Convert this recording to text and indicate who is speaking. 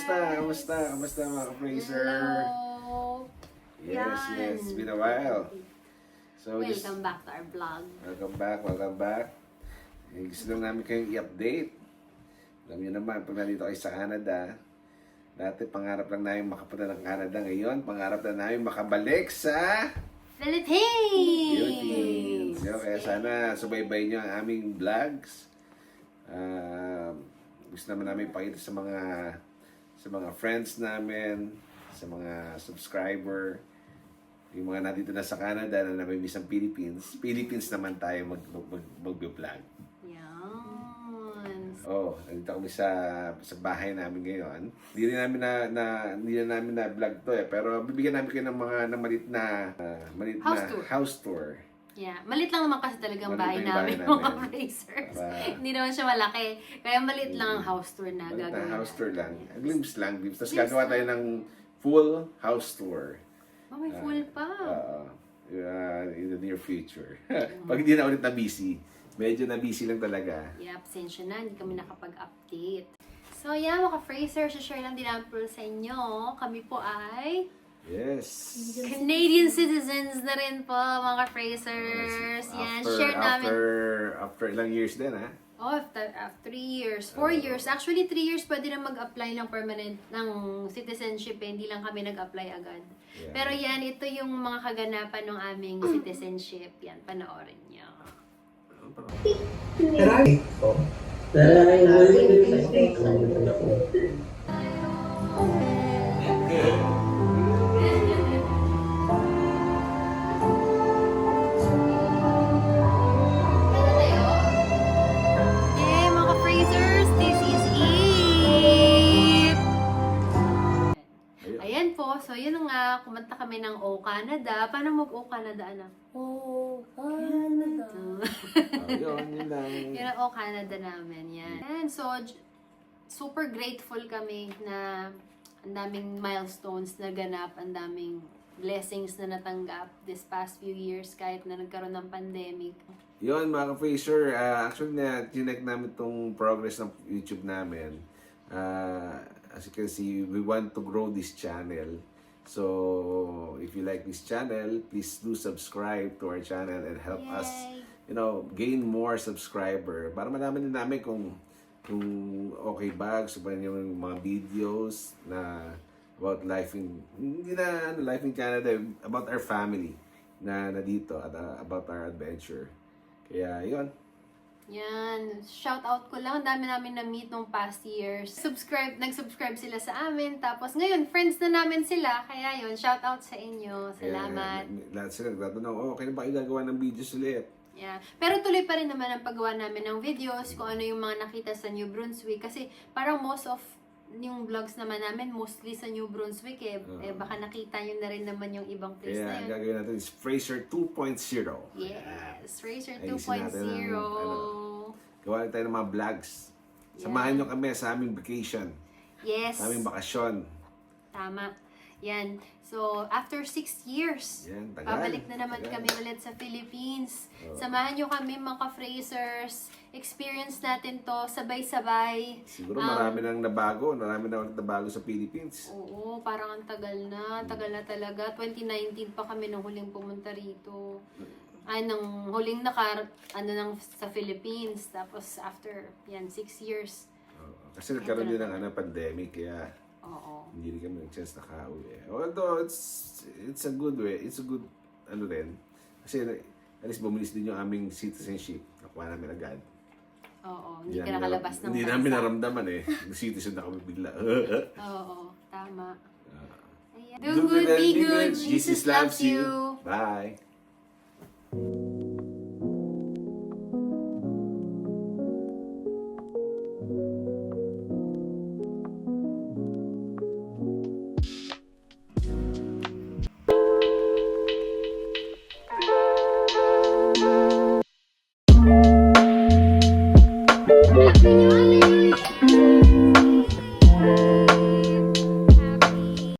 Speaker 1: Kamusta mga ka-Fraser?
Speaker 2: Hello!
Speaker 1: Yes,
Speaker 2: Yan.
Speaker 1: it's been a while. So,
Speaker 2: Welcome back to our vlog.
Speaker 1: welcome back. Gusto lang namin kayong i-update. Alam niyo naman, pag nandito kayo sa Canada, dati pangarap lang namin makapunta ng Canada. Ngayon, pangarap na namin makabalik sa
Speaker 2: Philippines!
Speaker 1: So, kaya sana subaybay niyo ang aming vlogs. Gusto naman namin pakita sa mga friends namin, sa mga subscriber, yung mga nandito na sa Canada na namimiss ang Philippines. Philippines naman tayo mag-vlog.
Speaker 2: Yan.
Speaker 1: Oh, nandito kami sa bahay namin ngayon. Hindi na namin na vlog to pero bibigyan namin kayo ng malit na house tour.
Speaker 2: Yeah. Malit lang naman kasi talagang
Speaker 1: Malit
Speaker 2: bahay
Speaker 1: lang yung bahay
Speaker 2: namin,
Speaker 1: namin.
Speaker 2: mga Frasers. Hindi naman siya malaki. Kaya malit lang ang house tour na
Speaker 1: Malit
Speaker 2: gagawin.
Speaker 1: na house tour lang.
Speaker 2: natin.
Speaker 1: Glimpse lang. Tapos
Speaker 2: Glimpse
Speaker 1: gagawa tayo ng full house tour.
Speaker 2: Oh, may full pa.
Speaker 1: In the near future. Pag hindi na ulit na busy. Medyo na busy lang talaga.
Speaker 2: Yeah, absensya na. Hindi kami nakapag-update. So, yeah, mga Frasers, share lang din namin po sa inyo. Kami po ay
Speaker 1: Yes.
Speaker 2: Canadian citizens na rin po, mga Frasers. Yan, share namin.
Speaker 1: After ilang years din, ha?
Speaker 2: Oh, after 3 years, 4 years. Actually, 3 years pwede na mag-apply ng permanent ng citizenship. Hindi lang kami nag-apply agad.
Speaker 1: Yeah.
Speaker 2: Pero yan, ito yung mga kaganapan ng aming citizenship. Yan, panoorin niyo. Yay, mga Frasers! This is it! Ayan po. So, yun nga. Kumanta kami ng O Canada. Paano mag-O Canada, anak?
Speaker 3: Oh, Canada.
Speaker 1: Yun lang.
Speaker 2: Yun ang O Canada namin. Yan. And so, super grateful kami na ang daming milestones na ganap, ang daming blessings na natanggap this past few years kahit na nagkaroon ng pandemic.
Speaker 1: Yun, mga ka-Fraser, actually tinek namin itong progress ng YouTube namin. As you can see, we want to grow this channel. So, if you like this channel, please do subscribe to our channel and help us, gain more subscriber. Para malaman din namin kung okay ba, gusto ba yung mga videos na about life in Canada, about our family na dito at about our adventure. Kaya yun.
Speaker 2: Yan. Shout out ko lang. Ang dami namin na-meet nung past years. Nag-subscribe sila sa amin. Tapos ngayon, friends na namin sila. Kaya yun, shout out sa inyo. Salamat.
Speaker 1: Lahat sila nagtatanong, okay na ba igagawa ng videos ulit?
Speaker 2: Yeah. Pero tuloy pa rin naman ang paggawa namin ng videos, kung ano yung mga nakita sa New Brunswick. Kasi parang most of yung vlogs naman namin, mostly sa New Brunswick baka nakita nyo na rin naman yung ibang place na
Speaker 1: Kaya
Speaker 2: yun.
Speaker 1: gagawin natin is Fraser 2.0.
Speaker 2: Yes, Fraser
Speaker 1: Ayusin natin
Speaker 2: 2.0.
Speaker 1: Gawa rin tayo ng mga vlogs. Samahan nyo kami sa aming vacation.
Speaker 2: Yes.
Speaker 1: Sa aming bakasyon.
Speaker 2: Tama. Yan. So, after 6 years,
Speaker 1: Yan, tagal.
Speaker 2: babalik na naman
Speaker 1: Tagal.
Speaker 2: kami ulit sa Philippines. Samahan nyo kami, mga Frasers. Experience natin to sabay-sabay.
Speaker 1: Siguro marami nang nabago. Marami na ulit nabago sa Philippines.
Speaker 2: Oo, parang ang tagal na. Tagal na talaga. 2019 pa kami nung huling pumunta rito. Ay, nung huling sa Philippines. Tapos after, 6 years.
Speaker 1: Kasi nagkaroon din ng pandemic. Kaya
Speaker 2: Oo.
Speaker 1: hindi rin kami nag-chance nakauwi. Although, it's a good way. It's a good, rin. Kasi at least bumilis din yung aming citizenship. Nakuha namin agad.
Speaker 2: Oo, hindi ka nakalabas ng
Speaker 1: Hindi
Speaker 2: bansa.
Speaker 1: namin naramdaman Citizen na kami bigla.
Speaker 2: Oo, tama. Ayan.
Speaker 1: Do good, be good. Jesus loves you. Bye.